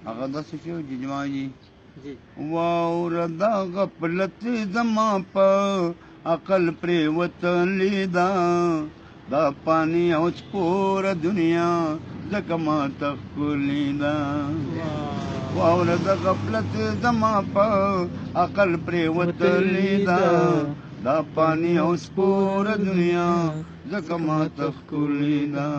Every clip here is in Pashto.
هغه داسې شو چې جماجي واوره دا غفلت زما په عقل پرې وتلې ده دا پانی او سپوره دنیا ځکه ماته ښکلې ده واوره د غفلت زما په عقل پرې وتلې ده دا پانی او سپوره دنیا ځکه ماته ښکلې ده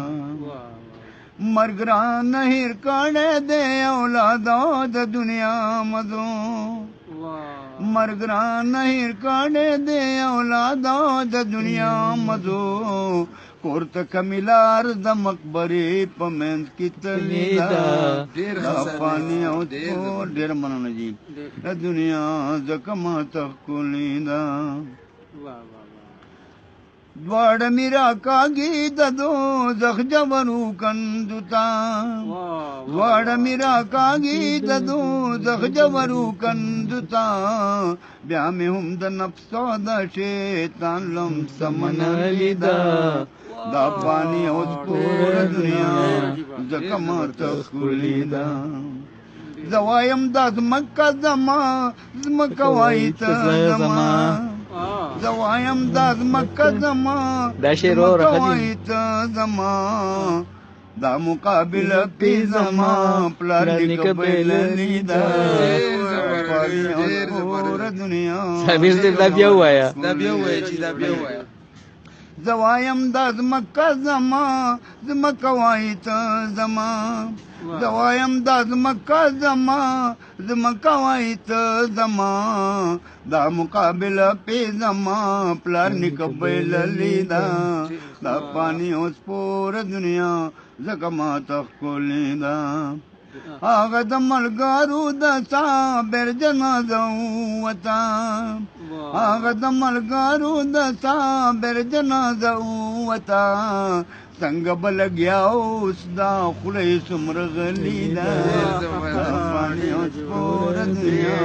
مرګ رانه هېر کړی دی اولادو د دنیا مزو مرګ رانه هېر کړی دی اولادو د دنیا مزو کور ته کمې لار د مقبرې په منځ کې تللې ده دا پانی او سپور ډېره مننه جي د دنیا ځکه ماته ښکلې ده دواړه مې راکاږي د دوزخ ژورو کندو ته دواړه مې راکاږي د دوزخ ژورو کندو ته بیا مې هم د نفس او د شیطان لمسه منلې ده دا پانی او سپوره دنیا ځکه ماته ښکلې ده زه وایم دا ځمکه زما ځمکه وایي ته زما زه وایم دا ځمکه زما ځمکه وایي ته زما دا مقابله پې زما پلار نیکه بللې ده پانی او سپوره دنیا زه وایم دا ځمکه زما ځمکه وایي ته زما زه وایم دا ځمکه زما ځمکه وایي ته زما دا مقابله پې زما پلار نیکه بللې ده دا پانی او سپوره دنیا ځکه ماته ښکلې ده هغه د ملګرو د صابر جنازه ووته هغه د ملګرو د صابر جنازه ووته څنګه به لګیا اوس دا خوله یې څومره غلې ده پانی او سپوره دنیا